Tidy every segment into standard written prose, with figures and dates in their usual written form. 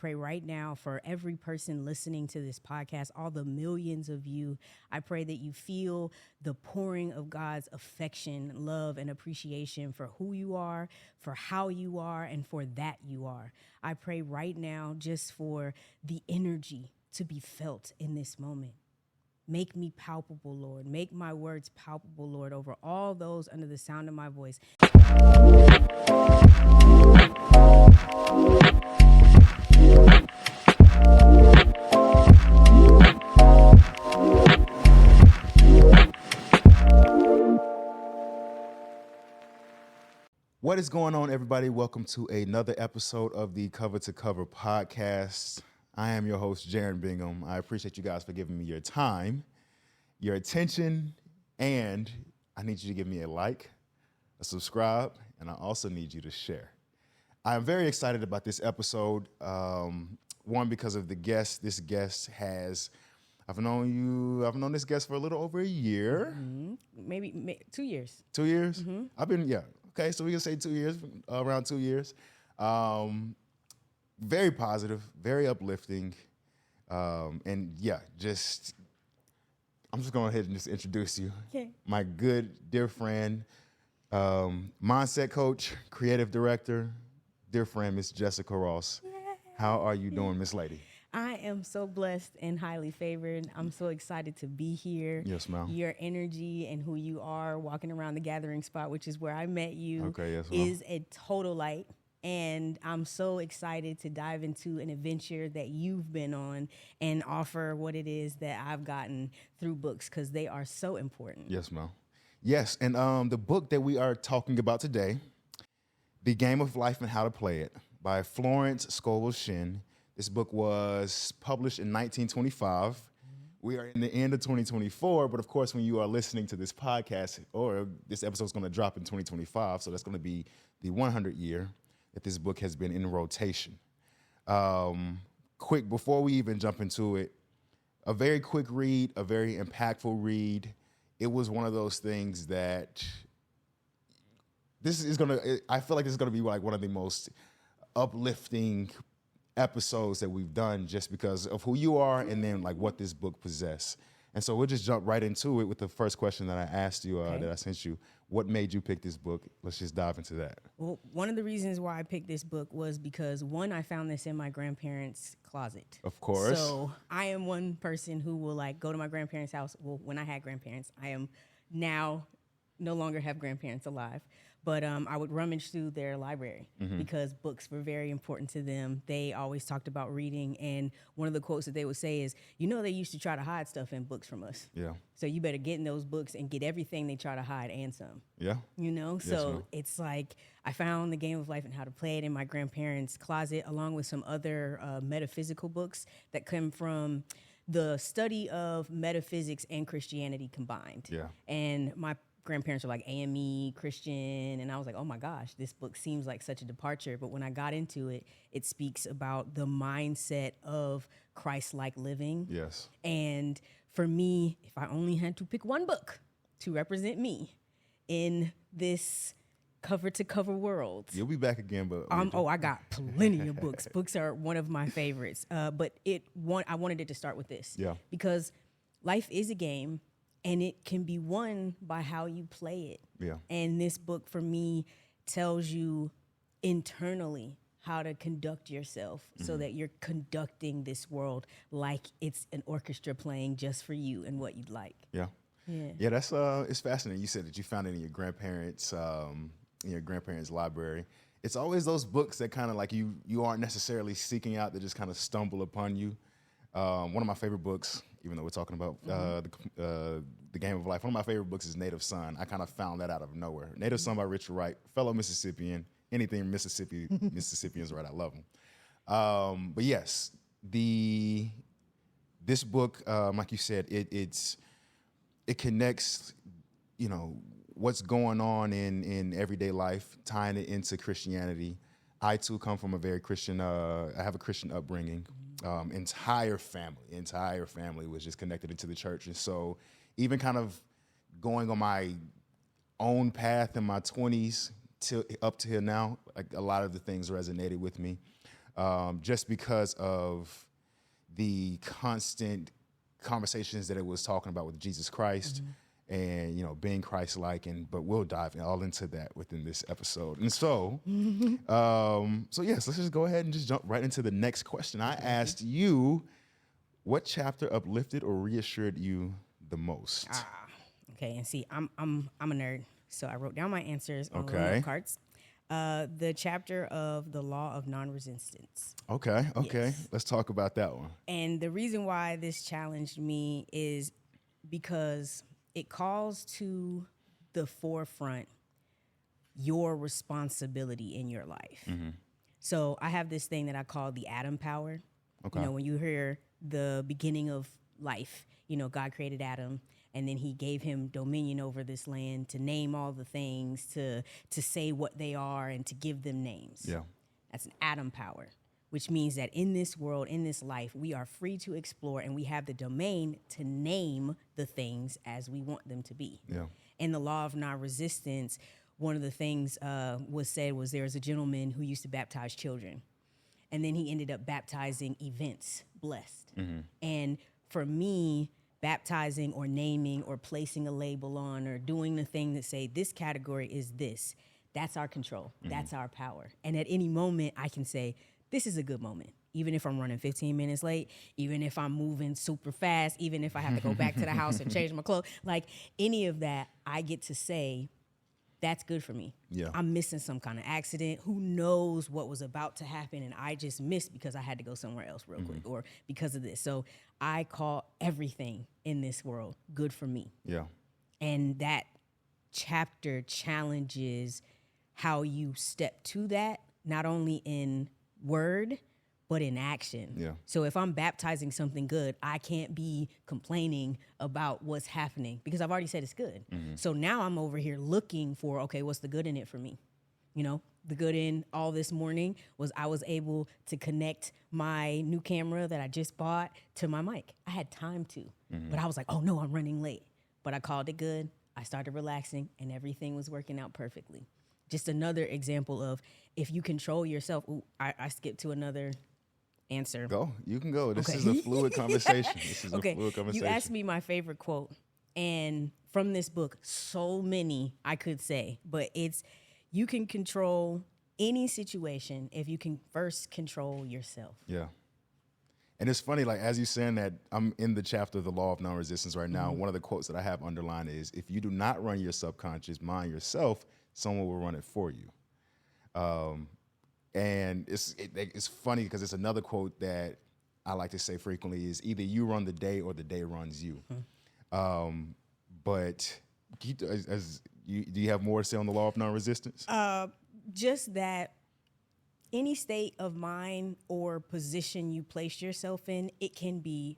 pray right now for every person listening to this podcast, all the millions of you. I pray that you feel the pouring of God's affection, love, and appreciation for who you are, for how you are, and for that you are. I pray right now just for the energy to be felt in this moment. Make me palpable, Lord. Make my words palpable, Lord, over all those under the sound of my voice. What is going on, everybody? Welcome to another episode of the Cover2Cover Podcast. I am your host, Jaron Bingham. I appreciate you guys for giving me your time, your attention, and I need you to give me a like, a subscribe, and I also need you to share. I am very excited about this episode. One, because of the guest. This guest I've known this guest for a little over a year. Mm-hmm. Maybe 2 years. 2 years? Mm-hmm. Okay, so we can say 2 years, around 2 years. Very positive, very uplifting, and yeah, I'm just going ahead and just introduce you. Okay. My good, dear friend, mindset coach, creative director, dear friend, Miss Jessica Ross. Yay. How are you doing, Miss Lady? I am so blessed and highly favored. I'm so excited to be here. Yes, ma'am. Your energy and who you are walking around the gathering spot, which is where I met you, okay, yes, ma'am, is a total light. And I'm so excited to dive into an adventure that you've been on and offer what it is that I've gotten through books, because they are so important. Yes, ma'am. Yes, and the book that we are talking about today, The Game of Life and How to Play It, by Florence Scovel Shinn. This book was published in 1925. We are in the end of 2024, but of course, when you are listening to this podcast, or this episode is going to drop in 2025, so that's going to be the 100th year that this book has been in rotation. Quick, before we even jump into it, a very quick read, a very impactful read. It was one of those things that I feel like this is going to be like one of the most uplifting episodes that we've done, just because of who you are and then like what this book possesses. And so we'll just jump right into it with the first question that I asked you, that I sent you. What made you pick this book? Let's just dive into that. Well, one of the reasons why I picked this book was because, one, I found this in my grandparents' closet. Of course. So I am one person who will like go to my grandparents' house. Well, when I had grandparents, I am now no longer have grandparents alive. But I would rummage through their library because books were very important to them. They always talked about reading. And one of the quotes that they would say is, they used to try to hide stuff in books from us. Yeah. So you better get in those books and get everything they try to hide and some. Yeah. So it's like I found The Game of Life and How to Play It in my grandparents' closet, along with some other metaphysical books that come from the study of metaphysics and Christianity combined. Yeah. And my grandparents were like AME, Christian, and I was like, oh my gosh, this book seems like such a departure. But when I got into it, it speaks about the mindset of Christ-like living. Yes. And for me, if I only had to pick one book to represent me in this cover-to-cover world. You'll be back again, but... I got plenty of books. Books are one of my favorites. But I wanted it to start with this. Yeah. Because life is a game, and it can be won by how you play it. Yeah. And this book, for me, tells you internally how to conduct yourself so that you're conducting this world like it's an orchestra playing just for you and what you'd like. Yeah. Yeah, that's it's fascinating. You said that you found it in your grandparents' library. It's always those books that kind of like you aren't necessarily seeking out, that just kind of stumble upon you. One of my favorite books, even though we're talking about the Game of Life, one of my favorite books is Native Son. I kind of found that out of nowhere. Native Son by Richard Wright, fellow Mississippian. Anything Mississippians right, I love them. But yes, this book, like you said, it connects, what's going on in everyday life, tying it into Christianity. I too come from a very Christian. I have a Christian upbringing. Entire family was just connected into the church, and so even kind of going on my own path in my 20s till up to here now, like a lot of the things resonated with me. just because of the constant conversations that it was talking about with Jesus Christ and, you know, being Christ-like. But we'll dive all into that within this episode. And so, yes, let's just go ahead and just jump right into the next question. I asked you, what chapter uplifted or reassured you the most? Okay, and see, I'm a nerd, so I wrote down my answers on the cards. The chapter of the law of non-resistance. Okay. Yes. Let's talk about that one. And the reason why this challenged me is because it calls to the forefront your responsibility in your life. So I have this thing that I call the Adam power. Okay. You know, when you hear the beginning of life, you know, God created Adam, and then he gave him dominion over this land to name all the things, to say what they are, and to give them names. Yeah. That's an Adam power, which means that in this world, in this life, we are free to explore, and we have the domain to name the things as we want them to be. Yeah. In the law of non-resistance, one of the things was said was there was a gentleman who used to baptize children, and then he ended up baptizing events, blessed. And for me, baptizing or naming or placing a label on or doing the thing that say this category is this, that's our control. That's our power. And at any moment, I can say, this is a good moment. Even if I'm running 15 minutes late, even if I'm moving super fast, even if I have to go back to the house and change my clothes, like any of that, I get to say, that's good for me. Yeah. I'm missing some kind of accident. Who knows what was about to happen, and I just missed because I had to go somewhere else real quick or because of this. So I call everything in this world good for me. Yeah. And that chapter challenges how you step to that, not only in word, but in action. Yeah. So if I'm baptizing something good, I can't be complaining about what's happening because I've already said it's good. So now I'm over here looking for, okay, what's the good in it for me? You know, the good in all this morning was I was able to connect my new camera that I just bought to my mic. I had time to, but I was like, oh no, I'm running late. But I called it good. I started relaxing and everything was working out perfectly. Just another example of if you control yourself. Ooh, I skipped to another answer. Go. You can go. This Okay. is a fluid conversation. Okay. You asked me my favorite quote. And from this book, so many I could say, but it's you can control any situation if you can first control yourself. Yeah. And it's funny, like, as you're saying that, I'm in the chapter of the law of non-resistance right now. One of the quotes that I have underlined is, if you do not run your subconscious mind yourself, someone will run it for you. And it's funny because it's another quote that I like to say frequently is either you run the day or the day runs you. But do you have more to say on the law of non-resistance? Just that any state of mind or position you place yourself in, it can be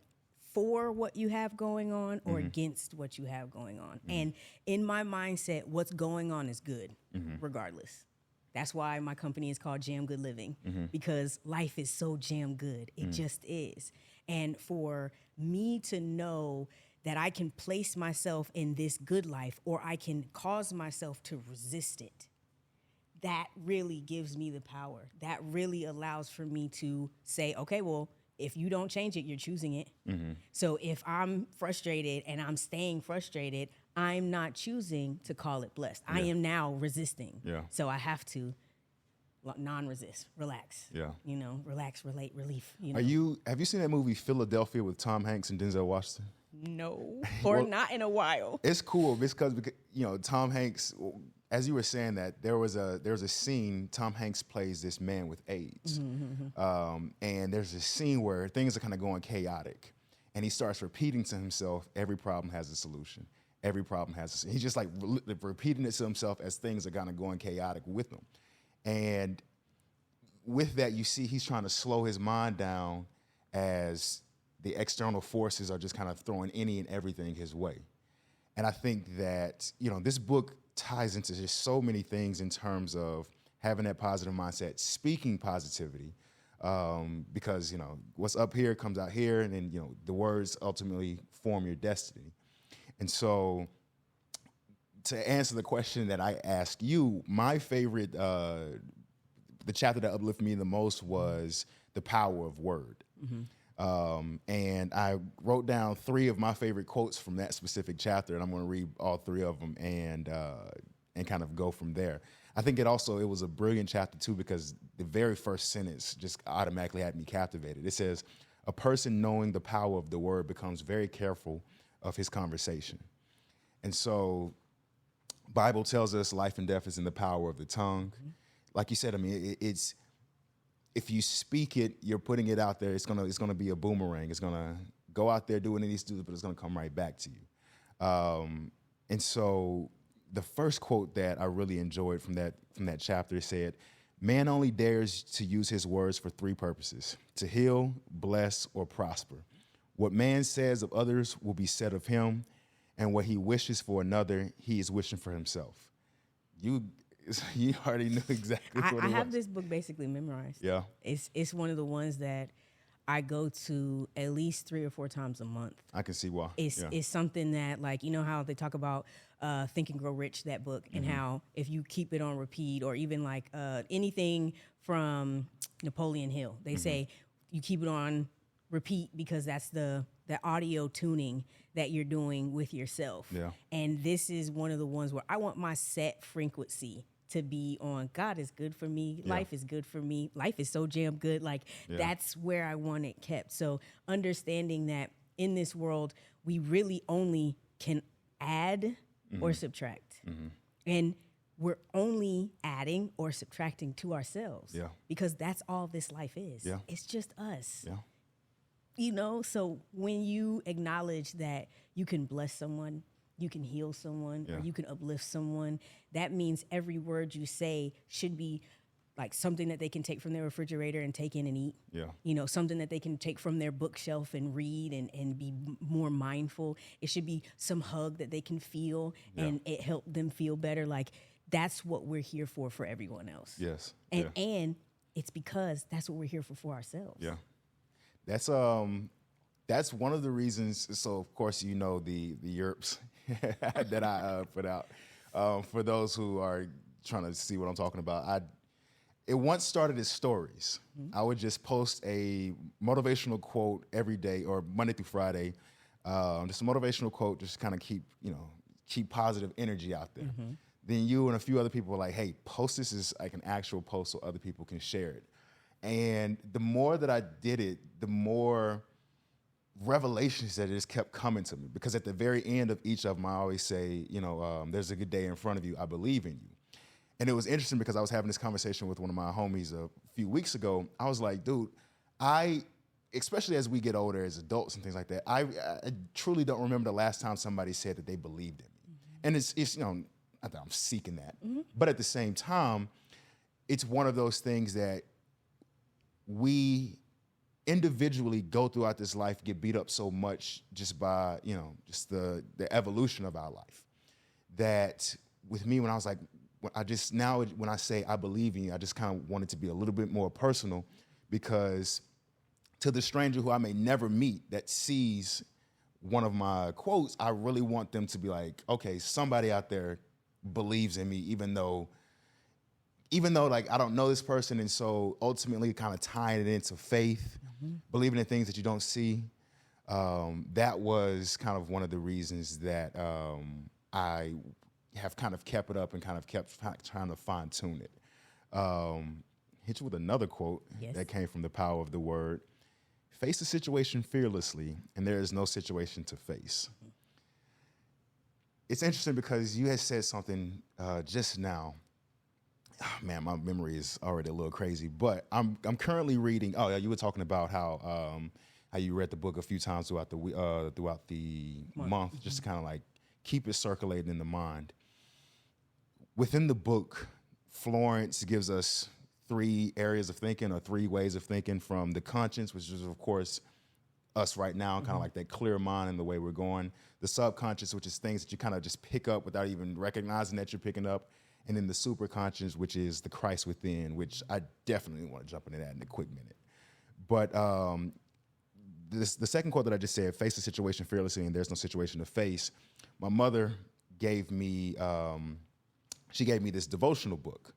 for what you have going on or against what you have going on. And in my mindset, what's going on is good, regardless. That's why my company is called JAMGOODLIVIng, because life is so jam good. It just is. And for me to know that I can place myself in this good life or I can cause myself to resist it, that really gives me the power. That really allows for me to say, okay, well, if you don't change it, you're choosing it. So if I'm frustrated and I'm staying frustrated, I'm not choosing to call it blessed. I am now resisting. Yeah. So I have to non-resist, relax. Yeah. You know, relax, relate, relief. You know? Have you seen that movie Philadelphia with Tom Hanks and Denzel Washington? No, or Well, not in a while. It's cool because you know, Tom Hanks, as you were saying that, there was a scene, Tom Hanks plays this man with AIDS. And there's a scene where things are kind of going chaotic. And he starts repeating to himself, every problem has a solution. Every problem has a solution. He's just like repeating it to himself as things are kind of going chaotic with him. And with that, you see he's trying to slow his mind down as the external forces are just kind of throwing any and everything his way. And I think that, you know, this book ties into just so many things in terms of having that positive mindset, speaking positivity, because, you know, what's up here comes out here, and then, you know, the words ultimately form your destiny. And so to answer the question that I asked you, my favorite the chapter that uplifted me the most was the power of word. And I wrote down 3 of my favorite quotes from that specific chapter, and I'm going to read all 3 of them and kind of go from there. I think it was a brilliant chapter too, because the very first sentence just automatically had me captivated. It says, "A person knowing the power of the word becomes very careful of his conversation." And so Bible tells us life and death is in the power of the tongue. Like you said, I mean, it's if you speak it, you're putting it out there. It's gonna be a boomerang. It's gonna go out there, do what it needs to do, but it's gonna come right back to you. And so the first quote that I really enjoyed from that chapter said, "Man only dares to use his words for 3 purposes: to heal, bless, or prosper. What man says of others will be said of him, and what he wishes for another, he is wishing for himself." You already knew exactly what it was. I have this book basically memorized. Yeah. It's one of the ones that I go to at least 3 or 4 times a month. I can see why. It's something that, like, you know how they talk about Think and Grow Rich, that book, and how if you keep it on repeat, or even like anything from Napoleon Hill, they say you keep it on repeat because that's the audio tuning that you're doing with yourself. Yeah. And this is one of the ones where I want my set frequency to be on. God is good for me. Yeah. Life is good for me. Life is so damn good. Like, that's where I want it kept. So understanding that in this world, we really only can add or subtract. And we're only adding or subtracting to ourselves. Yeah. Because that's all this life is. Yeah. It's just us. Yeah. You know, so when you acknowledge that you can bless someone, you can heal someone, or you can uplift someone, that means every word you say should be like something that they can take from their refrigerator and take in and eat. Yeah. You know, something that they can take from their bookshelf and read and be more mindful. It should be some hug that they can feel and it help them feel better. Like, that's what we're here for everyone else. Yes. And it's because that's what we're here for ourselves. Yeah. That's one of the reasons. So of course, you know, the yerps that I put out. For those who are trying to see what I'm talking about, it once started as stories. I would just post a motivational quote every day, or Monday through Friday, just a motivational quote, just kind of keep positive energy out there. Then you and a few other people were like, "Hey, post this as like an actual post so other people can share it." And the more that I did it, the more revelations that just kept coming to me. Because at the very end of each of them, I always say, there's a good day in front of you. I believe in you. And it was interesting because I was having this conversation with one of my homies a few weeks ago. I was like, dude, especially as we get older as adults and things like that, I truly don't remember the last time somebody said that they believed in me. And it's not that I'm seeking that. But at the same time, it's one of those things that we individually go throughout this life, get beat up so much just by, just the evolution of our life. That with me, when I was like, when I say I believe in you, I just kind of want it to be a little bit more personal, because to the stranger who I may never meet that sees one of my quotes, I really want them to be like, okay, somebody out there believes in me, even though like I don't know this person. And so ultimately kind of tying it into faith, believing in things that you don't see. That was kind of one of the reasons that I have kind of kept it up and kind of kept trying to fine tune it. Hit you with another quote that came from the power of the word. Face the situation fearlessly, and there is no situation to face. It's interesting because you had said something just now. Oh, man, my memory is already a little crazy, but I'm currently reading. Oh, yeah, you were talking about how you read the book a few times throughout the month, just to kind of like keep it circulating in the mind. Within the book, Florence gives us 3 areas of thinking, or 3 ways of thinking, from the conscience, which is of course us right now, kind of like that clear mind and the way we're going. The subconscious, which is things that you kind of just pick up without even recognizing that you're picking up. And then the superconscious, which is the Christ within, which I definitely want to jump into that in a quick minute. But the second quote that I just said, face the situation fearlessly and there's no situation to face. My mother gave me, she gave me this devotional book.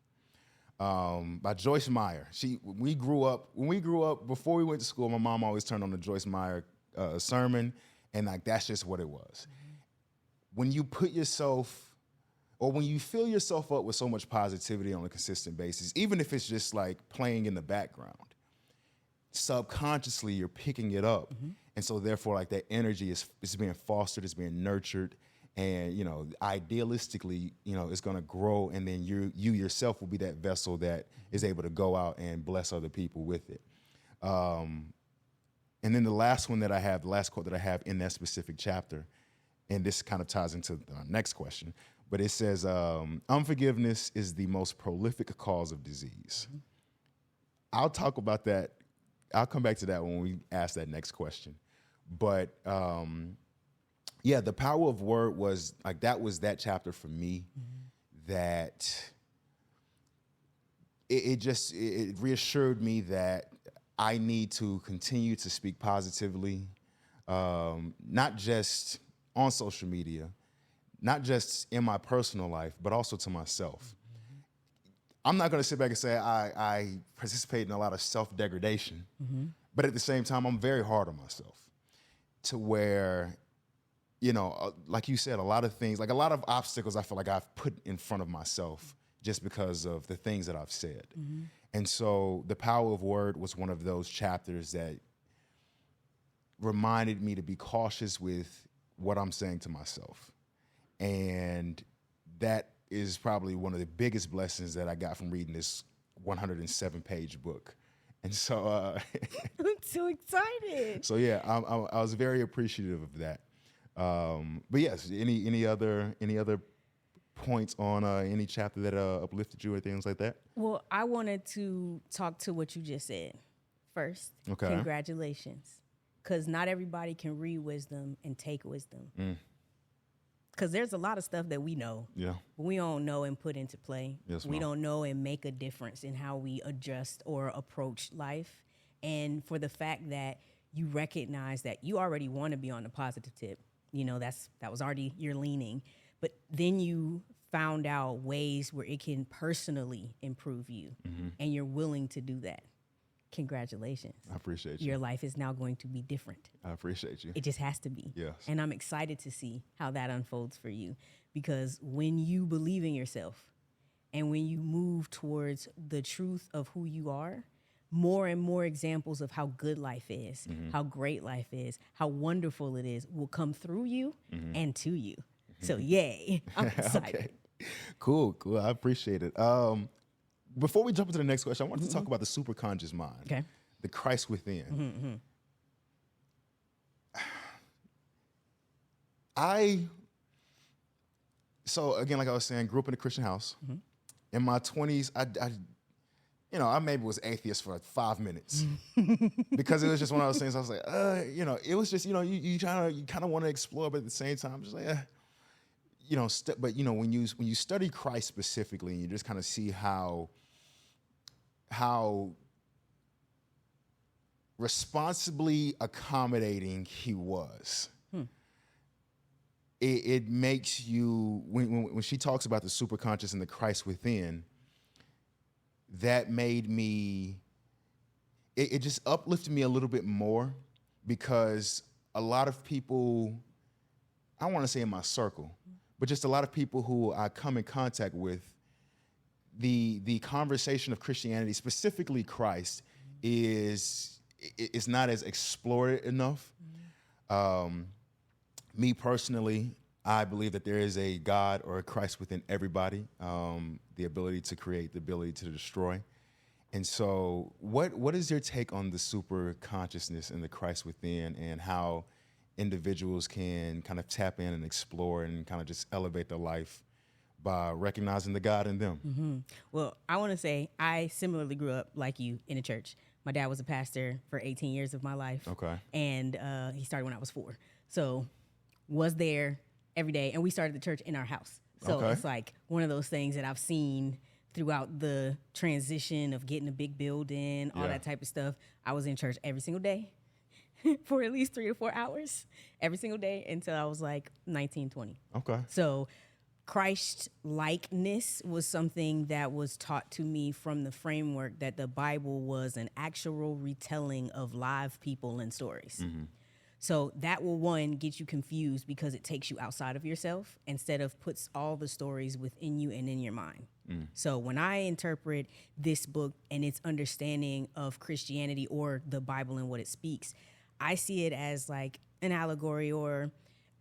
by Joyce Meyer. When we grew up, before we went to school, my mom always turned on the Joyce Meyer sermon, and like that's just what it was. When you put yourself, or when you fill yourself up with so much positivity on a consistent basis, even if it's just like playing in the background, subconsciously you're picking it up, and so therefore like that energy is being fostered, it's being nurtured. And, you know, idealistically, you know, it's going to grow, and then you yourself will be that vessel that is able to go out and bless other people with it. And then the last quote that I have in that specific chapter, and this kind of ties into the next question, but it says, unforgiveness is the most prolific cause of disease. I'll talk about that. I'll come back to that when we ask that next question. But, yeah, the power of word was like that chapter for me, that it reassured me that I need to continue to speak positively, not just on social media, not just in my personal life, but also to myself. I'm not going to sit back and say I participate in a lot of self-degradation, but at the same time, I'm very hard on myself to where, you know, like you said, a lot of things, like a lot of obstacles I feel like I've put in front of myself just because of the things that I've said. And so the power of word was one of those chapters that reminded me to be cautious with what I'm saying to myself. And that is probably one of the biggest blessings that I got from reading this 107-page book. And so I'm so excited. So yeah, I was very appreciative of that. But yes, any other points on any chapter that uplifted you or things like that? Well, I wanted to talk to what you just said first. Okay. Congratulations. Because not everybody can read wisdom and take wisdom. Because there's a lot of stuff that we know. Yeah. But we don't know and put into play. Yes, we ma'am. don't know and make a difference in how we adjust or approach life. And for the fact that you recognize that you already want to be on the positive tip, you know, that was already your leaning. But then you found out ways where it can personally improve you, and you're willing to do that. Congratulations. I appreciate you. Your life is now going to be different. I appreciate you. It just has to be. Yes. And I'm excited to see how that unfolds for you, because when you believe in yourself and when you move towards the truth of who you are, more and more examples of how good life is, how great life is, how wonderful it is will come through you and to you. So yay, I'm excited. Okay. Cool. I appreciate it. Before we jump into the next question, I wanted to talk about the superconscious mind. Okay. The Christ within. So again, like I was saying, grew up in a Christian house. In my 20s, I maybe was atheist for 5 minutes because it was just one of those things. I was like, it was just, you kind of want to explore, but at the same time, just like, but when you study Christ specifically, and you just kind of see how responsibly accommodating he was. It makes you, when she talks about the superconscious and the Christ within, that made me, it just uplifted me a little bit more, because a lot of people, I don't want to say in my circle, but just a lot of people who I come in contact with, the conversation of Christianity, specifically Christ, is not as explored enough. Me personally, I believe that there is a God or a Christ within everybody, the ability to create, the ability to destroy. And so what is your take on the super consciousness and the Christ within, and how individuals can kind of tap in and explore and kind of just elevate their life by recognizing the God in them? Well, I want to say I similarly grew up like you in a church. My dad was a pastor for 18 years of my life. Okay. And he started when I was 4. So was there every day. And we started the church in our house. So It's like one of those things that I've seen throughout the transition of getting a big building, all that type of stuff. I was in church every single day for at least 3 or 4 hours every single day until I was like 19, 20. Okay. So Christ likeness was something that was taught to me from the framework that the Bible was an actual retelling of live people and stories. Mm-hmm. So that will, one, get you confused because it takes you outside of yourself instead of puts all the stories within you and in your mind. So when I interpret this book and its understanding of Christianity or the Bible and what it speaks, I see it as like an allegory or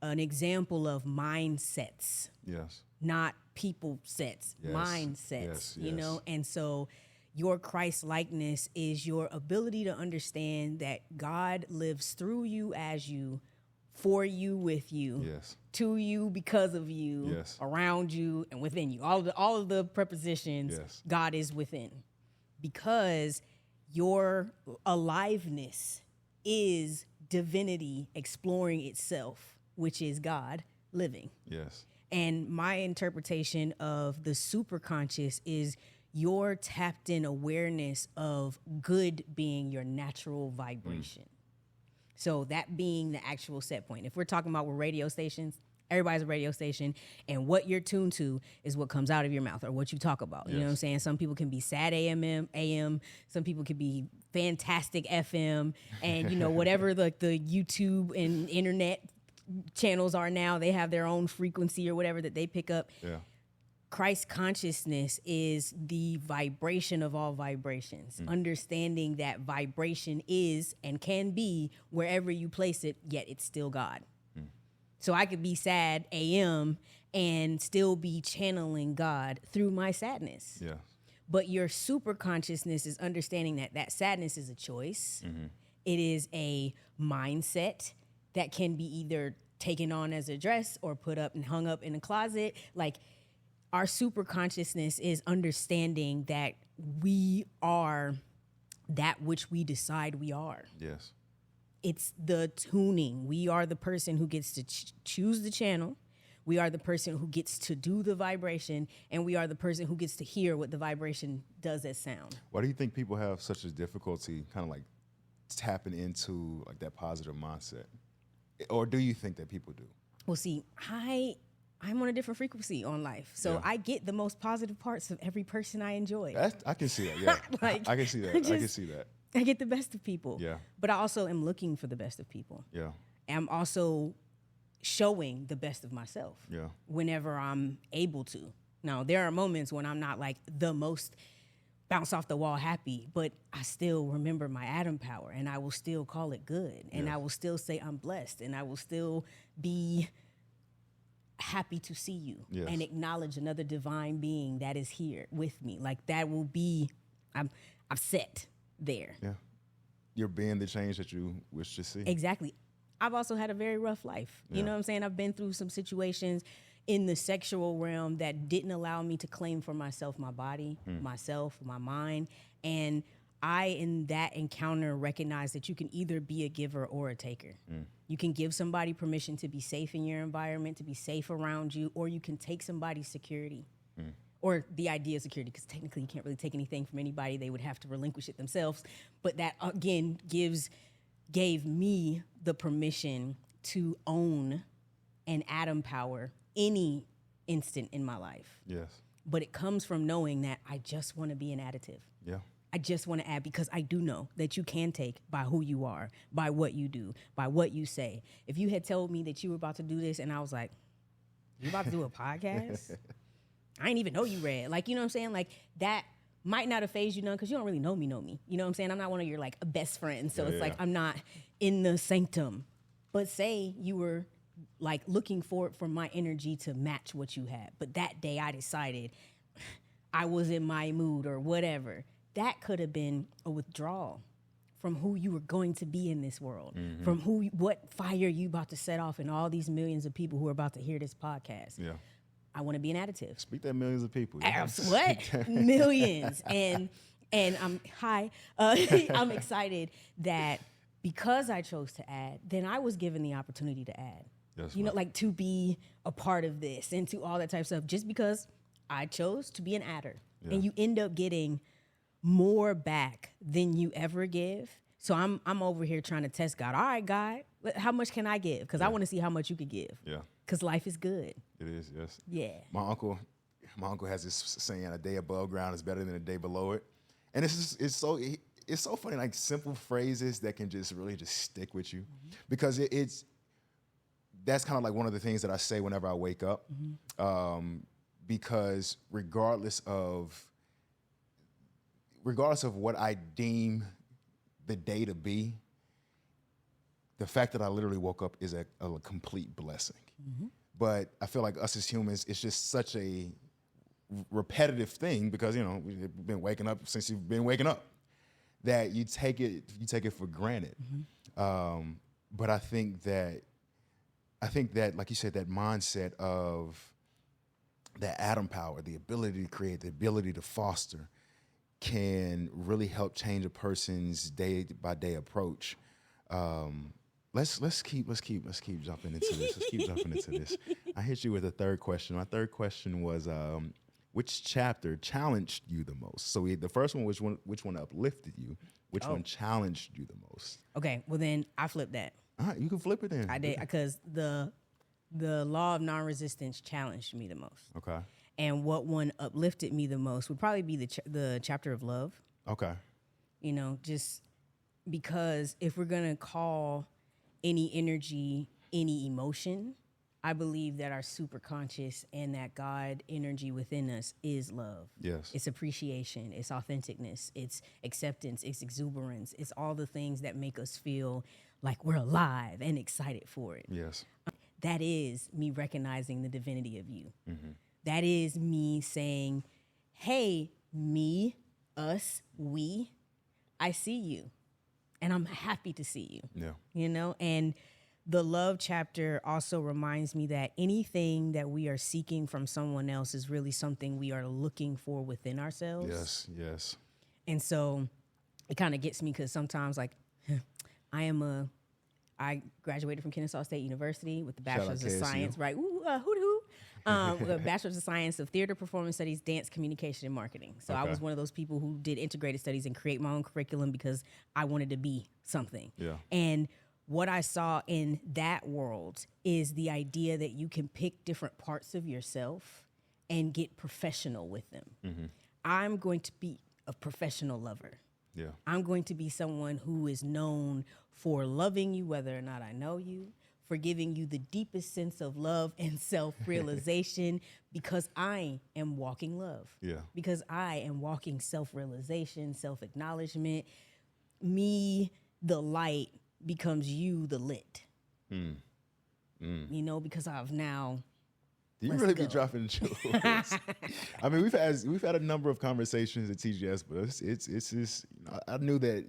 an example of mindsets. Yes. Not people sets, yes. mindsets, yes. you know? And so your Christ likeness is your ability to understand that God lives through you, as you, for you, with you, yes. to you, because of you, yes. around you, and within you. All of the prepositions, yes. God is within. Because your aliveness is divinity exploring itself, which is God living. Yes. And my interpretation of the superconscious is your tapped in awareness of good being your natural vibration. So that being the actual set point. If we're talking about with radio stations, everybody's a radio station, and what you're tuned to is what comes out of your mouth or what you talk about. Yes. You know what I'm saying? Some people can be sad AM, some people can be fantastic FM, and you know, whatever the YouTube and internet channels are now, they have their own frequency or whatever that they pick up. Yeah. Christ consciousness is the vibration of all vibrations, understanding that vibration is and can be wherever you place it, yet it's still God. So I could be sad AM and still be channeling God through my sadness. Yeah. But your super consciousness is understanding that that sadness is a choice. It is a mindset that can be either taken on as a dress or put up and hung up in a closet. Like, our super consciousness is understanding that we are that which we decide we are. Yes. It's the tuning. We are the person who gets to choose the channel. We are the person who gets to do the vibration, and we are the person who gets to hear what the vibration does as sound. Why do you think people have such a difficulty kind of like tapping into like that positive mindset? Or do you think that people do? Well, see, I'm on a different frequency on life. So Yeah. I get the most positive parts of every person I enjoy. I can see that, yeah. Like, I can see that. I can see that. I get the best of people. Yeah. But I also am looking for the best of people. Yeah. I'm also showing the best of myself. Yeah. Whenever I'm able to. Now, there are moments when I'm not like the most bounce off the wall happy, but I still remember my atom power, and I will still call it good. And Yeah. I will still say I'm blessed, and I will still be happy to see you. Yes. And acknowledge another divine being that is here with me. Like, that will be, I'm set there. Yeah. You're being the change that you wish to see. Exactly. I've also had a very rough life. You Yeah. know what I'm saying? I've been through some situations in the sexual realm that didn't allow me to claim for myself my body, myself, my mind. And I, in that encounter, recognized that you can either be a giver or a taker. You can give somebody permission to be safe in your environment, to be safe around you, or you can take somebody's security. Or the idea of security, because technically you can't really take anything from anybody. They would have to relinquish it themselves. But that, again, gave me the permission to own an atom power any instant in my life. Yes. But it comes from knowing that I just want to be an additive. Yeah. I just want to add, because I do know that you can take by who you are, by what you do, by what you say. If you had told me that you were about to do this and I was like, you about to do a podcast? I didn't even know you read. Like, you know what I'm saying? Like, that might not have phased you none because you don't really know me. You know what I'm saying? I'm not one of your like best friends. So it's like, I'm not in the sanctum. But say you were like looking for my energy to match what you had. But that day I decided I was in my mood or whatever. That could have been a withdrawal from who you were going to be in this world, from what fire you about to set off in all these millions of people who are about to hear this podcast. Yeah. I want to be an additive. Speak that millions of people. What? Millions. And I'm excited that because I chose to add, then I was given the opportunity to add. That's you know, right. like to be a part of this and to all that type of stuff, just because I chose to be an adder. Yeah. And you end up getting more back than you ever give. So I'm over here trying to test God. All right, God, how much can I give? Because I want to see how much you could give. Yeah. because life is good. It is, yes. Yeah. My uncle has this saying: "A day above ground is better than a day below it," and it's so funny, like simple phrases that can just really just stick with you, because that's kind of like one of the things that I say whenever I wake up, because regardless of what I deem the day to be, the fact that I literally woke up is a complete blessing. But I feel like us as humans, it's just such a repetitive thing, because we've been waking up since you've been waking up, that you take it for granted. But I think that like you said, that mindset of that atom power, the ability to create, the ability to foster, can really help change a person's day by day approach. Let's keep jumping into this. Let's keep jumping into this. I hit you with a third question. My third question was, which chapter challenged you the most? So the first one was which one uplifted you? Which one challenged you the most? Okay, well then I flipped that. All right, you can flip it then. I did, because the law of non-resistance challenged me the most. Okay. And what one uplifted me the most would probably be the chapter of love. Okay. Just because if we're going to call any energy, any emotion, I believe that our superconscious and that God energy within us is love. Yes. It's appreciation, it's authenticness, it's acceptance, it's exuberance. It's all the things that make us feel like we're alive and excited for it. Yes. That is me recognizing the divinity of you. That is me saying, hey, me, us, we, I see you. And I'm happy to see you. Yeah. And the love chapter also reminds me that anything that we are seeking from someone else is really something we are looking for within ourselves. Yes, yes. And so it kind of gets me, because sometimes, like, I graduated from Kennesaw State University with the Bachelor's of Science, right? Ooh, hoo-hoo. With a Bachelor's of Science of Theater, Performance Studies, Dance, Communication, and Marketing. So I was one of those people who did integrated studies and create my own curriculum because I wanted to be something. Yeah. And what I saw in that world is the idea that you can pick different parts of yourself and get professional with them. I'm going to be a professional lover. Yeah. I'm going to be someone who is known for loving you, whether or not I know you, for giving you the deepest sense of love and self-realization, because I am walking love. Yeah. Because I am walking self-realization, self-acknowledgement. Me, the light, becomes you, the lit. Because I've now... Do you really be dropping jewels? I mean, we've had a number of conversations at TGS, but it's just, I knew that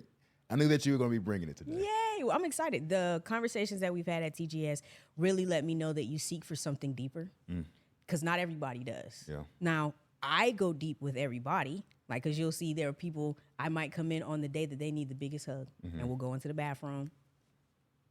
you were going to be bringing it today. Yay! Well, I'm excited. The conversations that we've had at TGS really let me know that you seek for something deeper, because not everybody does. Yeah. Now, I go deep with everybody, like, because you'll see there are people, I might come in on the day that they need the biggest hug, and we'll go into the bathroom,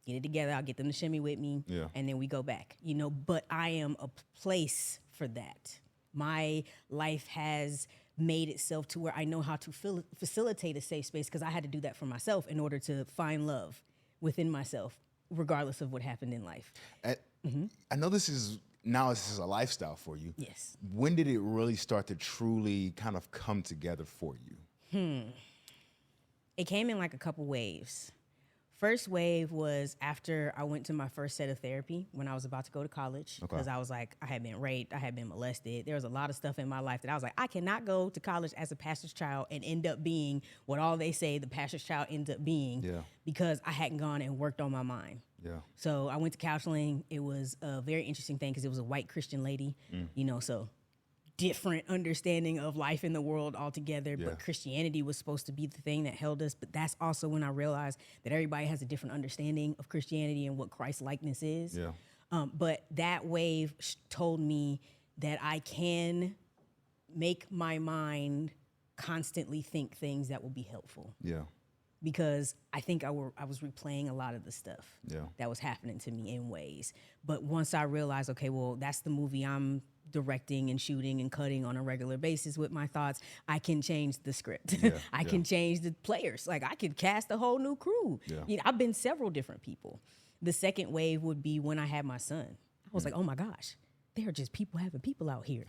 get it together, I'll get them to shimmy with me, and then we go back. But I am a place for that. My life has made itself to where I know how to facilitate a safe space, because I had to do that for myself in order to find love within myself, regardless of what happened in life. I know this is a lifestyle for you. Yes. When did it really start to truly kind of come together for you? It came in like a couple waves. First wave was after I went to my first set of therapy when I was about to go to college, because I was like, I had been raped, I had been molested. There was a lot of stuff in my life that I was like, I cannot go to college as a pastor's child and end up being what all they say the pastor's child ends up being, because I hadn't gone and worked on my mind. Yeah. So I went to counseling. It was a very interesting thing, because it was a white Christian lady, so different understanding of life in the world altogether, but Christianity was supposed to be the thing that held us. But that's also when I realized that everybody has a different understanding of Christianity and what Christ likeness is. Yeah. But that wave told me that I can make my mind constantly think things that will be helpful. Yeah. Because I think I was replaying a lot of the stuff that was happening to me in ways. But once I realized, okay, well, that's the movie I'm directing and shooting and cutting on a regular basis with my thoughts, I can change the script. I can change the players. Like, I could cast a whole new crew. I've been several different people. The second wave would be when I had my son. I was like, oh my gosh, there are just people having people out here.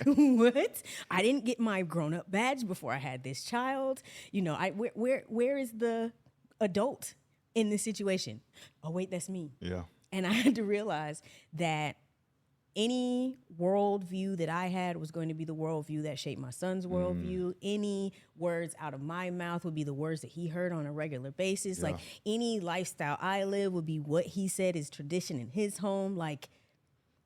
What? I didn't get my grown-up badge before I had this child. You know, where is the adult in this situation? Oh, wait, that's me. Yeah. And I had to realize that any worldview that I had was going to be the worldview that shaped my son's worldview. Any words out of my mouth would be the words that he heard on a regular basis. Yeah. Like any lifestyle I live would be what he said is tradition in his home. Like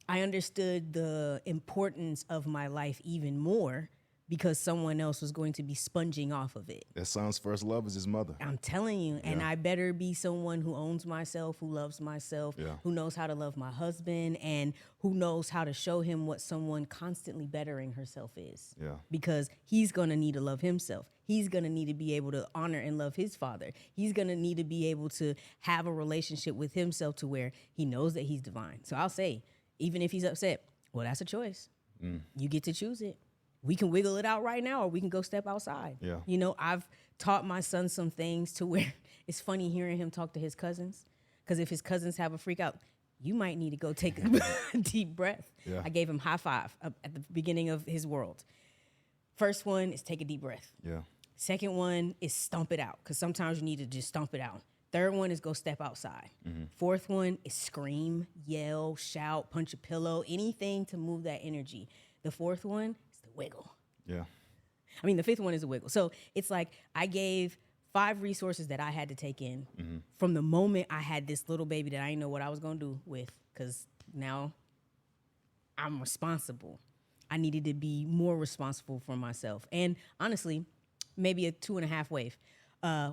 I understood the importance of my life even more because someone else was going to be sponging off of it. That son's first love is his mother. I'm telling you. And I better be someone who owns myself, who loves myself, who knows how to love my husband, and who knows how to show him what someone constantly bettering herself is. Yeah. Because he's going to need to love himself. He's going to need to be able to honor and love his father. He's going to need to be able to have a relationship with himself to where he knows that he's divine. So I'll say, even if he's upset, well, that's a choice. You get to choose it. We can wiggle it out right now, or we can go step outside. Yeah. You know, I've taught my son some things to where it's funny hearing him talk to his cousins. Because if his cousins have a freak out, you might need to go take a deep breath. Yeah. I gave him high five at the beginning of his world. First one is take a deep breath. Yeah. Second one is stomp it out, because sometimes you need to just stomp it out. Third one is go step outside. Fourth one is scream, yell, shout, punch a pillow, anything to move that energy. The fourth one is the wiggle. Yeah. I mean, the fifth one is a wiggle. So it's like I gave 5 resources that I had to take in from the moment I had this little baby that I didn't know what I was going to do with, because now I'm responsible. I needed to be more responsible for myself. And honestly, maybe a 2.5 wave.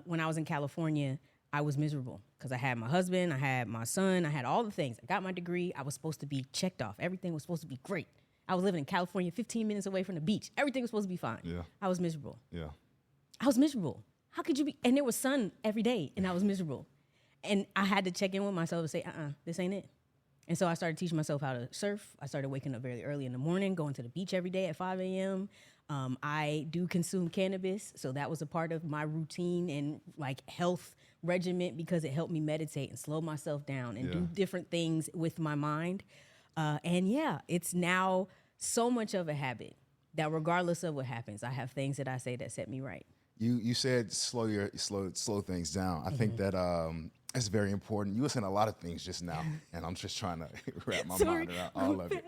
When I was in California, I was miserable because I had my husband, I had my son, I had all the things. I got my degree. I was supposed to be checked off. Everything was supposed to be great. I was living in California, 15 minutes away from the beach. Everything was supposed to be fine. Yeah. I was miserable. Yeah. I was miserable. How could you be? And there was sun every day, and I was miserable. And I had to check in with myself and say, this ain't it. And so I started teaching myself how to surf. I started waking up very early in the morning, going to the beach every day at 5 a.m. I do consume cannabis, so that was a part of my routine and like health regimen because it helped me meditate and slow myself down and do different things with my mind. And it's now so much of a habit that regardless of what happens, I have things that I say that set me right. You said slow things down. I think that it's very important. You were saying a lot of things just now, and I'm just trying to wrap my mind around all of it.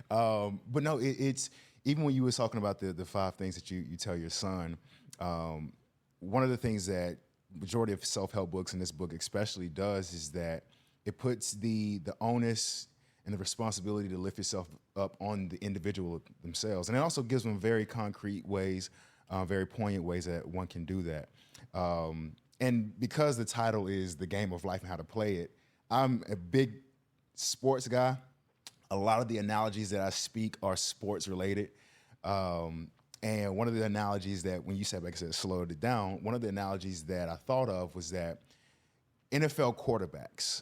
But no, it's even when you were talking about the 5 things that you tell your son, one of the things that majority of self-help books, and this book especially, does is that it puts the onus and the responsibility to lift yourself up on the individual themselves. And it also gives them very concrete ways, very poignant ways that one can do that. And because the title is The Game of Life and How to Play It, I'm a big sports guy. A lot of the analogies that I speak are sports related. And one of the analogies that, when you said, like I said, slowed it down, one of the analogies that I thought of was that NFL quarterbacks,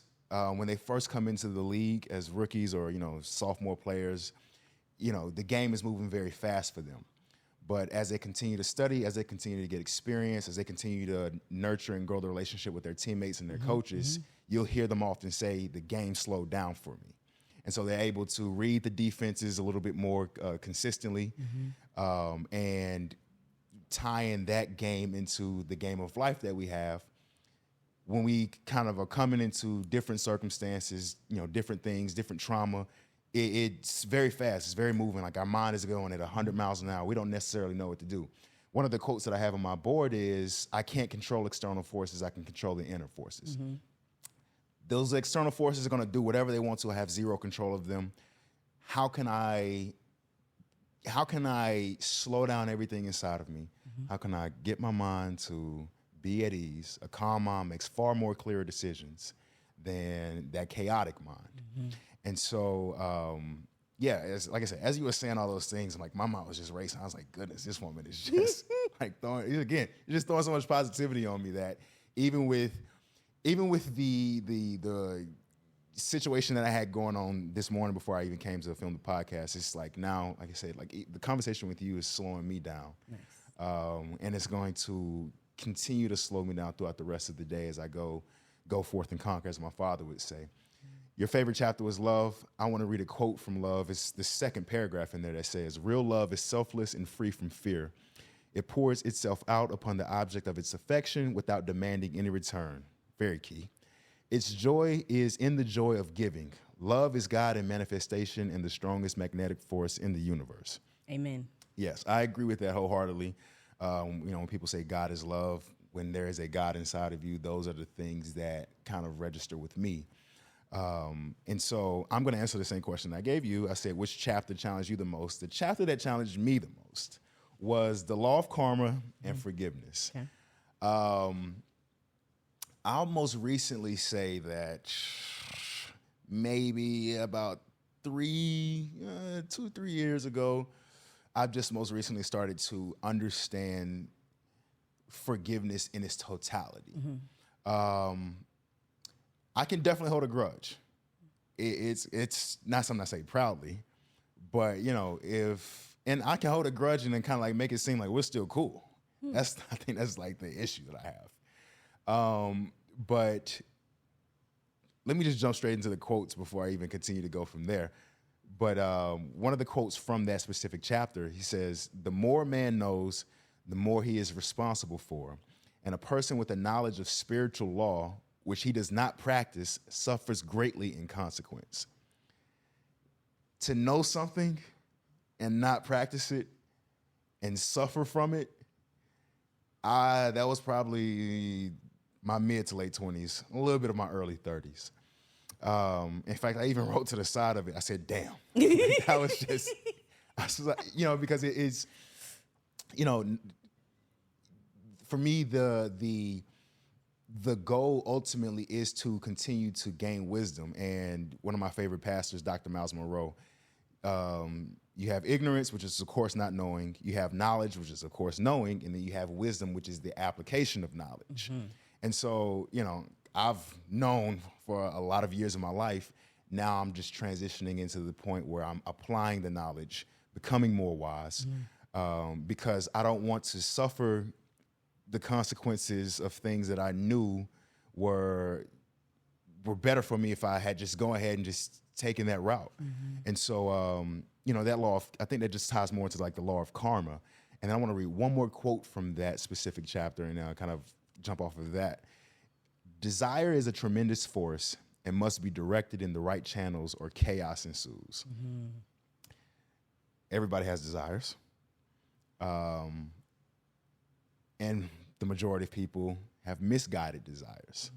when they first come into the league as rookies or, sophomore players, the game is moving very fast for them. But as they continue to study, as they continue to get experience, as they continue to nurture and grow the relationship with their teammates and their coaches, you'll hear them often say, the game slowed down for me. And so they're able to read the defenses a little bit more consistently and tying that game into the game of life that we have. When we kind of are coming into different circumstances, different things, different trauma, it's very fast. It's very moving. Like our mind is going at 100 miles an hour. We don't necessarily know what to do. One of the quotes that I have on my board is, I can't control external forces. I can control the inner forces. Those external forces are going to do whatever they want to. I have zero control of them. How can I slow down everything inside of me? How can I get my mind to be at ease? A calm mind makes far more clearer decisions than that chaotic mind. And so, like I said, as you were saying all those things, I'm like, my mind was just racing. I was like, goodness, this woman is just like you're just throwing so much positivity on me that even with the situation that I had going on this morning before I even came to film the podcast, it's like now, like I said, like the conversation with you is slowing me down. Nice. And it's going to continue to slow me down throughout the rest of the day as I go forth and conquer, as my father would say. Your favorite chapter was love. I want to read a quote from love. It's the second paragraph in there that says, real love is selfless and free from fear. It pours itself out upon the object of its affection without demanding any return. Very key. Its joy is in the joy of giving. Love is God in manifestation and the strongest magnetic force in the universe. Amen. Yes, I agree with that wholeheartedly. When people say God is love, when there is a God inside of you, those are the things that kind of register with me. And so I'm going to answer the same question I gave you. I said, which chapter challenged you the most? The chapter that challenged me the most was the law of karma and forgiveness. Okay. I'll most recently say that maybe about 2-3 years ago, I've just most recently started to understand forgiveness in its totality. I can definitely hold a grudge. It's not something I say proudly, but and I can hold a grudge and then kind of like make it seem like we're still cool. I think that's like the issue that I have. But let me just jump straight into the quotes before I even continue to go from there. But one of the quotes from that specific chapter, he says, the more a man knows, the more he is responsible for. And a person with a knowledge of spiritual law, which he does not practice, suffers greatly in consequence. To know something and not practice it and suffer from it, that was probably my mid to late 20s, a little bit of my early 30s. In fact, I even wrote to the side of it. I said, damn. That was just, I was like, because it is, for me, the goal ultimately is to continue to gain wisdom. And one of my favorite pastors, Dr. Miles Monroe, you have ignorance, which is, of course, not knowing. You have knowledge, which is, of course, knowing. And then you have wisdom, which is the application of knowledge. And so, I've known for a lot of years of my life. Now I'm just transitioning into the point where I'm applying the knowledge, becoming more wise, because I don't want to suffer the consequences of things that I knew were better for me if I had just gone ahead and just taken that route. And so, that law, I think that just ties more into like the law of karma. And I want to read one more quote from that specific chapter and kind of jump off of that. Desire is a tremendous force and must be directed in the right channels or chaos ensues. Everybody has desires. And the majority of people have misguided desires.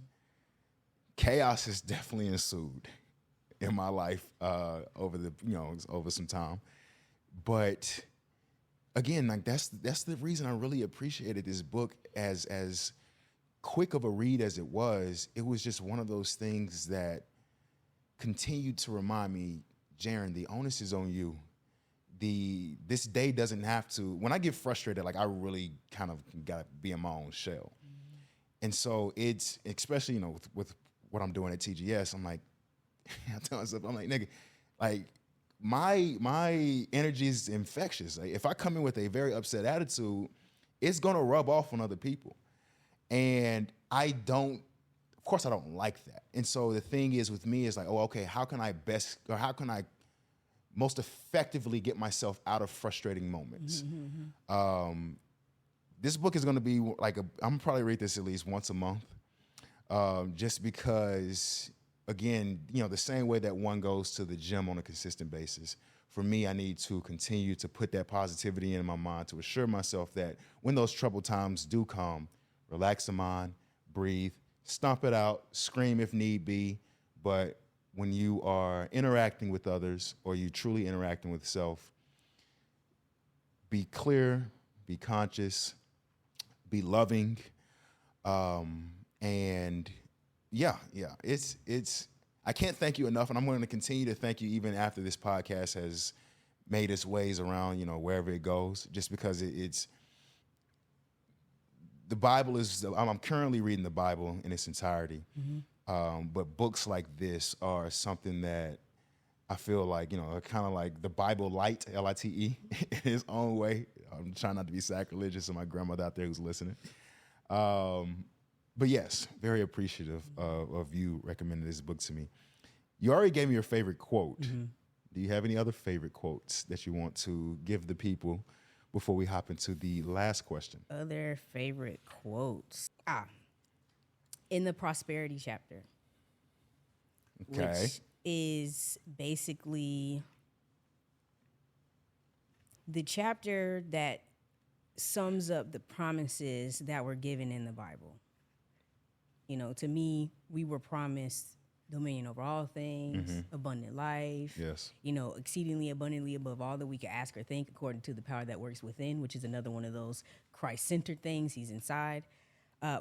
Chaos has definitely ensued in my life over some time. But again, like that's the reason I really appreciated this book as quick of a read as it was. It was just one of those things that continued to remind me, Jaren, the onus is on you. This day doesn't have to, when I get frustrated, like I really kind of got to be in my own shell. And so it's, especially, with what I'm doing at TGS, I'm like, I tell myself, I'm like, nigga, like my energy is infectious. Like, if I come in with a very upset attitude, it's going to rub off on other people. And of course I don't like that. And so the thing is with me is like, okay, how can I most effectively get myself out of frustrating moments? This book is going to be like I'm gonna probably read this at least once a month, just because, again, the same way that one goes to the gym on a consistent basis, for me, I need to continue to put that positivity in my mind to assure myself that when those troubled times do come, relax the mind, breathe, stomp it out, scream if need be, but when you are interacting with others or you truly interacting with self, be clear, be conscious, be loving, and it's I can't thank you enough, and I'm going to continue to thank you even after this podcast has made its ways around, wherever it goes, just because it's the Bible is. I'm currently reading the Bible in its entirety. But books like this are something that I feel like, kind of like the Bible light, Lite, in its own way. I'm trying not to be sacrilegious, and my grandmother out there who's listening. But yes, very appreciative of you recommending this book to me. You already gave me your favorite quote. Mm-hmm. Do you have any other favorite quotes that you want to give the people before we hop into the last question? Other favorite quotes. In the prosperity chapter. Okay. Which is basically the chapter that sums up the promises that were given in the Bible. You know, to me, we were promised dominion over all things, abundant life. Yes. You know, exceedingly abundantly above all that we could ask or think, according to the power that works within, which is another one of those Christ-centered things. He's inside.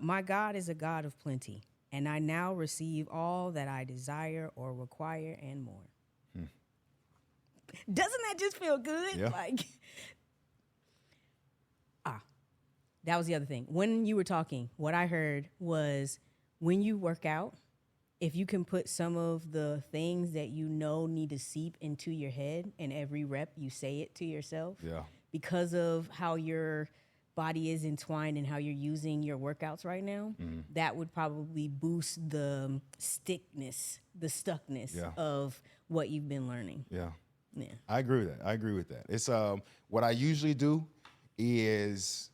My God is a God of plenty, and I now receive all that I desire or require and more. Doesn't that just feel good? Yeah. That was the other thing. When you were talking, what I heard was when you work out, if you can put some of the things that you know need to seep into your head, and every rep you say it to yourself, because of how your body is entwined and how you're using your workouts right now, that would probably boost the stuckness of what you've been learning. Yeah. I agree with that. It's what I usually do is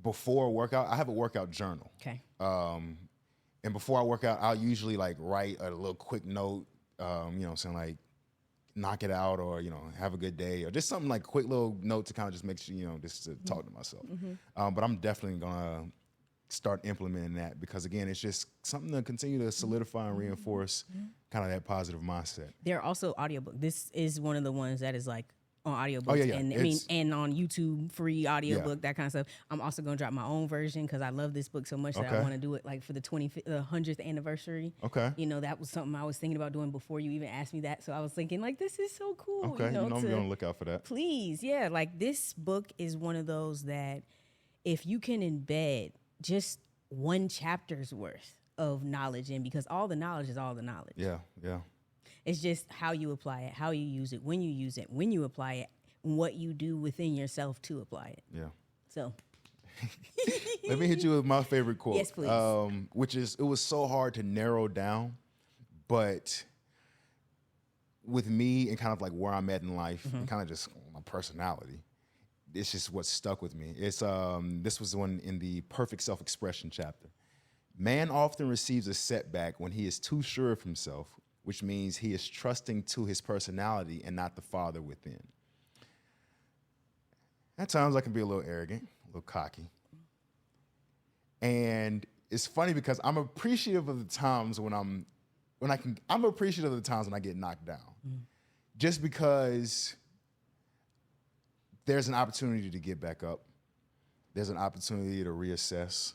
before a workout, I have a workout journal. Okay. And before I work out, I'll usually like write a little quick note, saying like knock it out, or, have a good day, or just something like quick little note to kind of just make sure, just to talk to myself. But I'm definitely going to start implementing that because, again, it's just something to continue to solidify and reinforce kind of that positive mindset. There are also audiobooks. This is one of the ones that is like on audiobooks. Oh, yeah. And on YouTube, free audiobook, that kind of stuff. I'm also going to drop my own version because I love this book so much that I want to do it like for the 100th anniversary. Okay. That was something I was thinking about doing before you even asked me that. So I was thinking like, this is so cool. Okay. I'm going to look out for that. Please. Yeah. Like this book is one of those that if you can embed just one chapter's worth of knowledge in, because all the knowledge is all the knowledge. Yeah. Yeah. It's just how you apply it, how you use it, when you apply it, what you do within yourself to apply it. Yeah. So. Let me hit you with my favorite quote. Yes, please. Which is, it was so hard to narrow down, but with me and kind of like where I'm at in life and kind of just my personality, it's just what stuck with me. It's this was the one in the Perfect Self-Expression chapter. Man often receives a setback when he is too sure of himself, which means he is trusting to his personality and not the Father within. At times I can be a little arrogant, a little cocky. And it's funny because I'm appreciative of the times I'm appreciative of the times when I get knocked down. Just because there's an opportunity to get back up. There's an opportunity to reassess.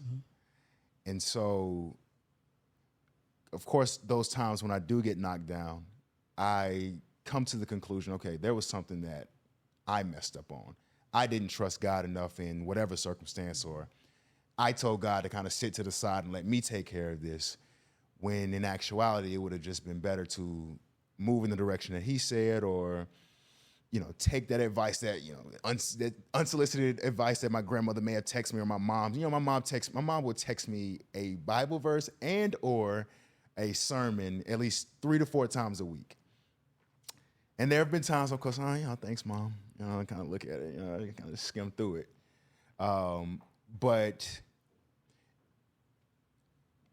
And so, of course, those times when I do get knocked down, I come to the conclusion, okay, there was something that I messed up on. I didn't trust God enough in whatever circumstance, or I told God to kind of sit to the side and let me take care of this, when in actuality, it would have just been better to move in the direction that he said, or, take that advice that, that unsolicited advice that my grandmother may have texted me, or my mom. My mom would text me a Bible verse and or a sermon at least 3 to 4 times a week. And there have been times, of course, thanks, Mom. I kind of look at it, I kind of skim through it. But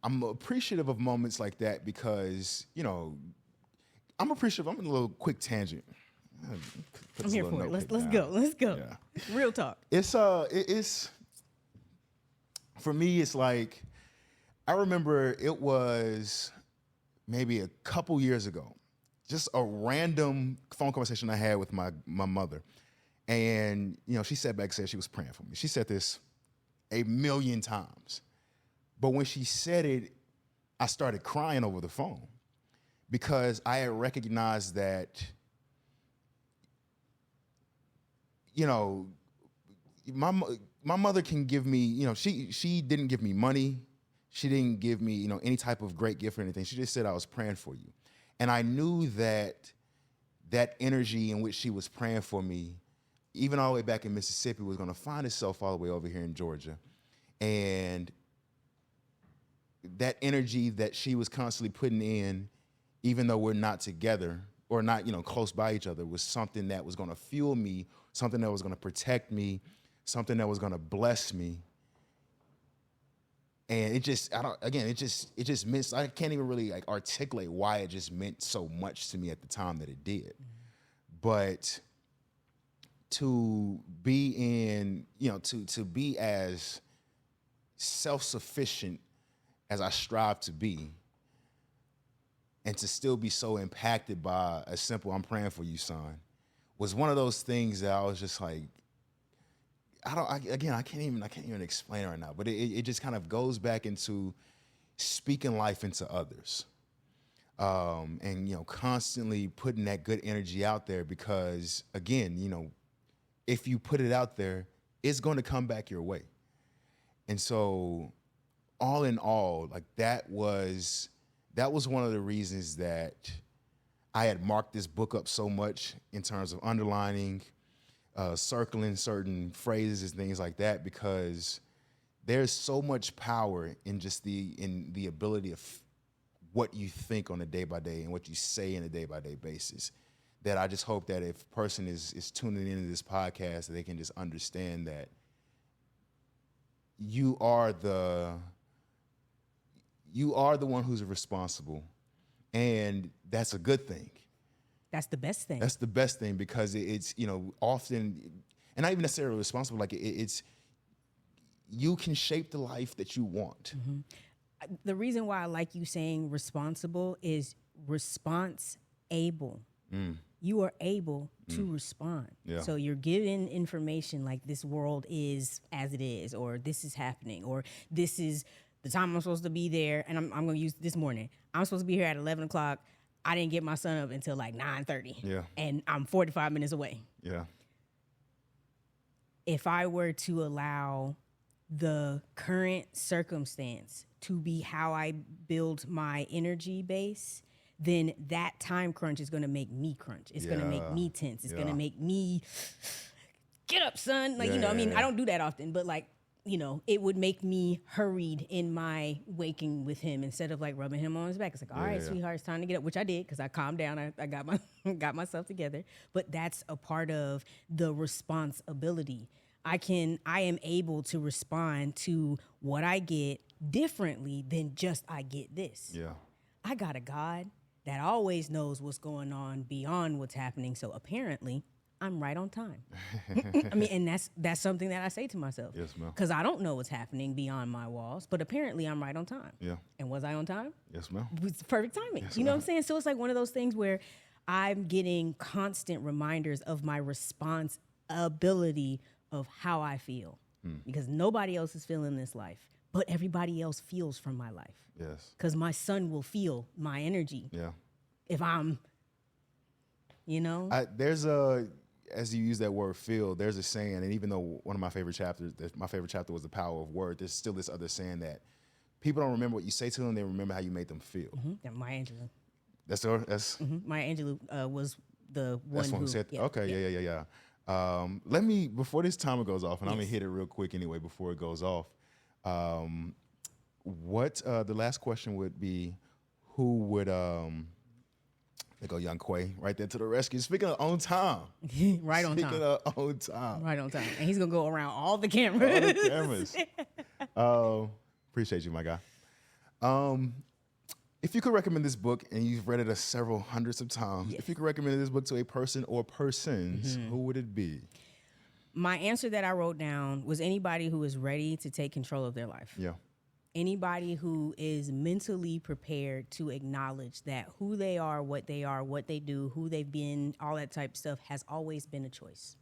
I'm appreciative of moments like that because, I'm appreciative. I'm in a little quick tangent. I'm here for it. Let's go. Yeah. Real talk. It's for me, it's like, I remember it was maybe a couple years ago, just a random phone conversation I had with my mother. And, she sat back and said she was praying for me. She said this a million times. But when she said it, I started crying over the phone because I had recognized that, my mother can give me, she didn't give me money. She didn't give me, any type of great gift or anything. She just said, I was praying for you. And I knew that energy in which she was praying for me, even all the way back in Mississippi, was going to find itself all the way over here in Georgia. And that energy that she was constantly putting in even though we're not together or not, close by each other, was something that was going to fuel me, something that was going to protect me, something that was going to bless me. And it just meant, I can't even really like articulate why it just meant so much to me at the time that it did. But to be in, to be as self-sufficient as I strive to be, and to still be so impacted by a simple "I'm praying for you, son," was one of those things that I was just like, I can't even explain it right now, but it just kind of goes back into speaking life into others. And constantly putting that good energy out there, because again, if you put it out there, it's going to come back your way. And so all in all, like that was one of the reasons that I had marked this book up so much in terms of underlining, circling certain phrases and things like that, because there's so much power in just the ability of what you think on a day-by-day and what you say in a day-by-day basis, that I just hope that if a person is tuning into this podcast, that they can just understand that you are the one who's responsible, and that's a good thing. That's the best thing. That's the best thing, because it's, often, and not even necessarily responsible, like it's, you can shape the life that you want. Mm-hmm. The reason why I like you saying responsible is response able. You are able to respond. Yeah. So you're given information like this world is as it is, or this is happening, or this is the time I'm supposed to be there. And I'm going to use this morning. I'm supposed to be here at 11 o'clock. I didn't get my son up until like 9:30. Yeah. And I'm 45 minutes away. Yeah. If I were to allow the current circumstance to be how I build my energy base, then that time crunch is going to make me crunch. It's going to make me tense. It's going to make me get up, son. Like, I don't do that often, but like, it would make me hurried in my waking with him instead of like rubbing him on his back. It's like, all right, sweetheart, it's time to get up, which I did because I calmed down. I got myself together. But that's a part of the responsibility. I am able to respond to what I get differently than just I get this. Yeah. I got a God that always knows what's going on beyond what's happening. So apparently I'm right on time. And that's something that I say to myself. Yes, ma'am. Because I don't know what's happening beyond my walls, but apparently I'm right on time. Yeah. And was I on time? Yes, ma'am. It was perfect timing. Yes, you know what I'm saying? So it's like one of those things where I'm getting constant reminders of my responsibility of how I feel. Because nobody else is feeling this life, but everybody else feels from my life. Yes. Because my son will feel my energy. Yeah. If I'm, there's as you use that word feel, there's a saying, and even though one of my favorite chapter was the power of word, there's still this other saying that people don't remember what you say to them, they remember how you made them feel. Yeah, Maya Angelou. That's her? That's Maya Angelou was the one who said. Yeah, okay, yeah. Let me, before this timer goes off, and I'm gonna hit it real quick anyway before it goes off. What the last question would be, who would there go Young Quay right there to the rescue. Speaking of on time. Right on time. Speaking of on time. Right on time. And he's going to go around all the cameras. All the cameras. Appreciate you, my guy. If you could recommend this book, and you've read it several hundreds of times, if you could recommend this book to a person or persons, who would it be? My answer that I wrote down was anybody who is ready to take control of their life. Yeah. Anybody who is mentally prepared to acknowledge that who they are, what they do, who they've been, all that type of stuff has always been a choice.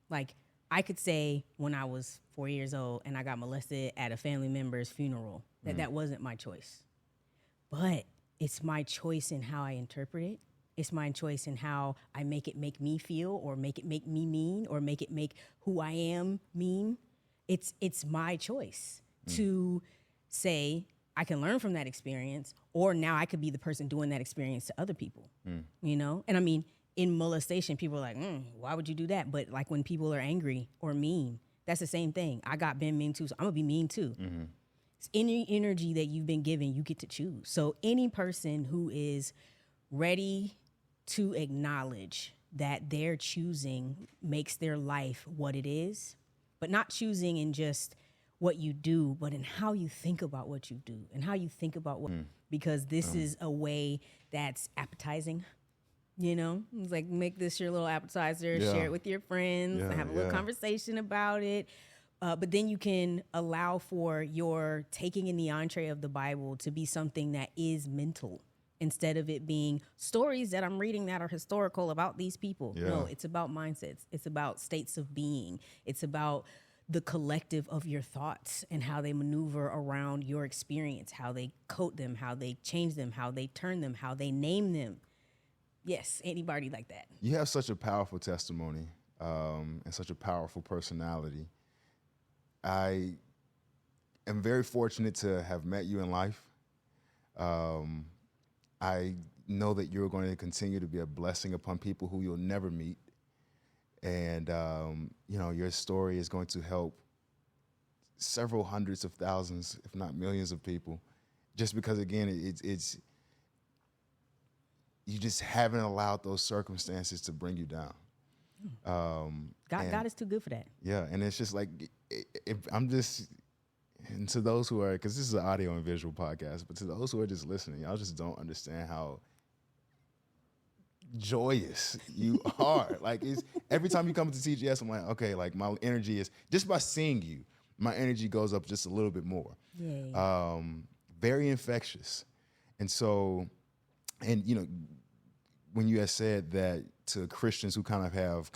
Like, I could say when I was 4 years old and I got molested at a family member's funeral, that wasn't my choice. But it's my choice in how I interpret it. It's my choice in how I make it make me feel, or make it make me mean, or make it make who I am mean. It's my choice to say, I can learn from that experience, or now I could be the person doing that experience to other people, And I mean, in molestation, people are like, why would you do that? But like when people are angry or mean, that's the same thing. I got been mean too, so I'm gonna be mean too. Any energy that you've been given, you get to choose. So any person who is ready to acknowledge that their choosing makes their life what it is, but not choosing in just what you do, but in how you think about what you do and how you think about what, because this is a way that's appetizing. You know, it's like, make this your little appetizer, share it with your friends, have a little conversation about it. But then you can allow for your taking in the entree of the Bible to be something that is mental instead of it being stories that I'm reading that are historical about these people. Yeah. No, it's about mindsets. It's about states of being. It's about the collective of your thoughts and how they maneuver around your experience, how they coat them, how they change them, how they turn them, how they name them. Yes, anybody like that. You have such a powerful testimony and such a powerful personality. I am very fortunate to have met you in life. I know that you're going to continue to be a blessing upon people who you'll never meet. And, your story is going to help several hundreds of thousands, if not millions of people, just because, again, it's you just haven't allowed those circumstances to bring you down. God is too good for that. Yeah, and it's just like, and to those who are, because this is an audio and visual podcast, but to those who are just listening, y'all just don't understand how joyous you are. Like, it's every time you come to TGS, I'm like, okay, like my energy is, just by seeing you, my energy goes up just a little bit more. Yay. Very infectious. And so, and when you had said that to Christians who kind of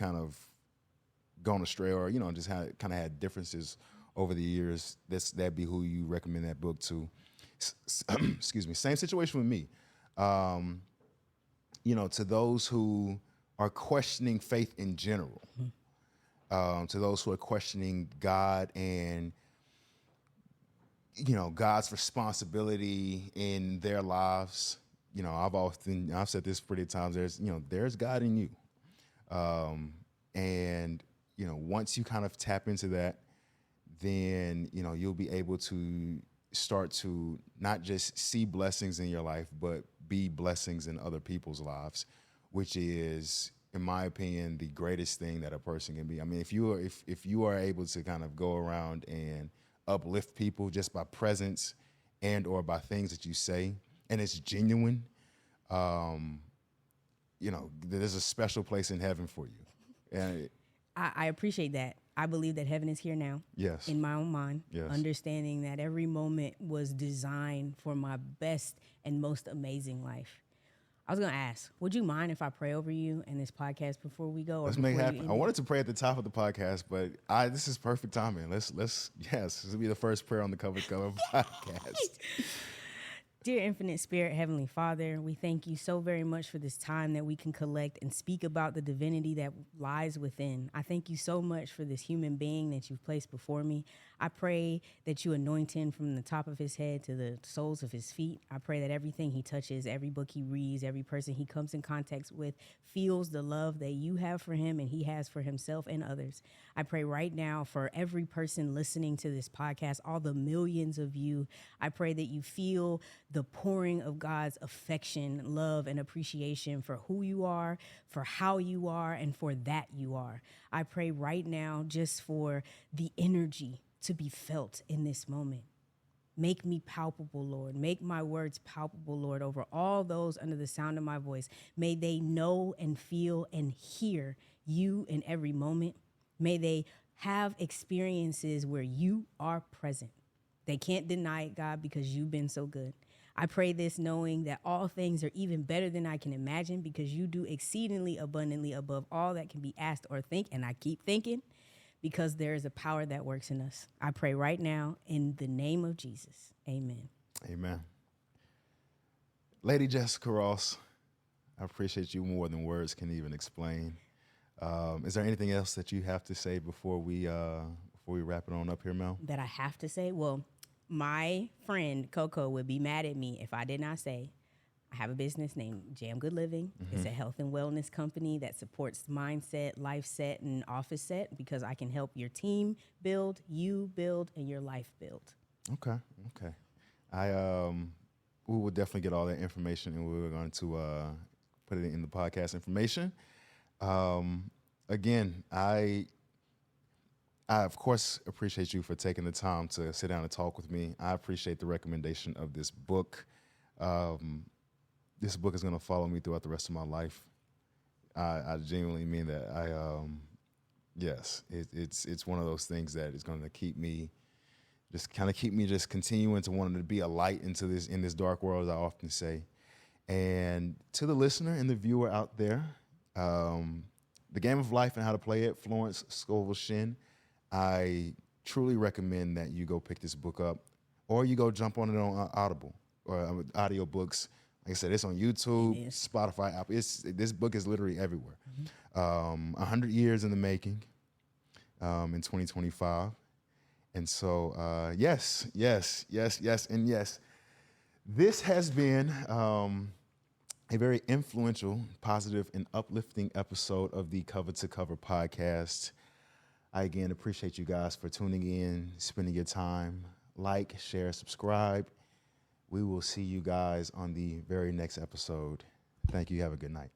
gone astray or, just had differences over the years, that'd be who you recommend that book to. Excuse me. Same situation with me. To those who are questioning faith in general, to those who are questioning God and, God's responsibility in their lives. I've said this pretty times, there's God in you. And once you kind of tap into that, then, you'll be able to start to not just see blessings in your life, but be blessings in other people's lives, which is, in my opinion, the greatest thing that a person can be. I mean, if you are able to kind of go around and uplift people just by presence and or by things that you say, and it's genuine, there's a special place in heaven for you. And I appreciate that. I believe that heaven is here now. Yes. In my own mind. Yes. Understanding that every moment was designed for my best and most amazing life. I was going to ask, would you mind if I pray over you in this podcast before we go? Let's make it happen. I wanted to pray at the top of the podcast, but this is perfect timing. This will be the first prayer on the Cover2Cover podcast. Dear Infinite Spirit, Heavenly Father, we thank you so very much for this time that we can collect and speak about the divinity that lies within. I thank you so much for this human being that you've placed before me. I pray that you anoint him from the top of his head to the soles of his feet. I pray that everything he touches, every book he reads, every person he comes in contact with feels the love that you have for him and he has for himself and others. I pray right now for every person listening to this podcast, all the millions of you. I pray that you feel the pouring of God's affection, love, and appreciation for who you are, for how you are, and for that you are. I pray right now just for the energy to be felt in this moment. Make me palpable, Lord. Make my words palpable, Lord, over all those under the sound of my voice. May they know and feel and hear you in every moment. May they have experiences where you are present. They can't deny it, God, because you've been so good. I pray this knowing that all things are even better than I can imagine because you do exceedingly abundantly above all that can be asked or think. And I keep thinking because there is a power that works in us. I pray right now in the name of Jesus. Amen. Amen. Lady Jessica Ross, I appreciate you more than words can even explain. Is there anything else that you have to say before we wrap it on up here, Mel? That I have to say? Well, my friend Coco would be mad at me if I did not say I have a business named JAMGOODLIVing. Mm-hmm. It's a health and wellness company that supports mindset, life set, and office set because I can help your team build, you build, and your life build. Okay. We will definitely get all that information, and we're going to put it in the podcast information. Again, I of course appreciate you for taking the time to sit down and talk with me. I appreciate the recommendation of this book. This book is going to follow me throughout the rest of my life. I genuinely mean that. Yes, it's one of those things that is going to keep me just continuing to want to be a light in this dark world, as I often say. And to the listener and the viewer out there, The Game of Life and How to Play It, Florence Scovel Shinn. I truly recommend that you go pick this book up, or you go jump on it on Audible or audiobooks. Like I said, it's on YouTube, Spotify, Apple. This book is literally everywhere. 100 years in the making, in 2025. And so, yes, and yes. This has been a very influential, positive, and uplifting episode of the Cover to Cover podcast. I, again, appreciate you guys for tuning in, spending your time. Like, share, subscribe. We will see you guys on the very next episode. Thank you. Have a good night.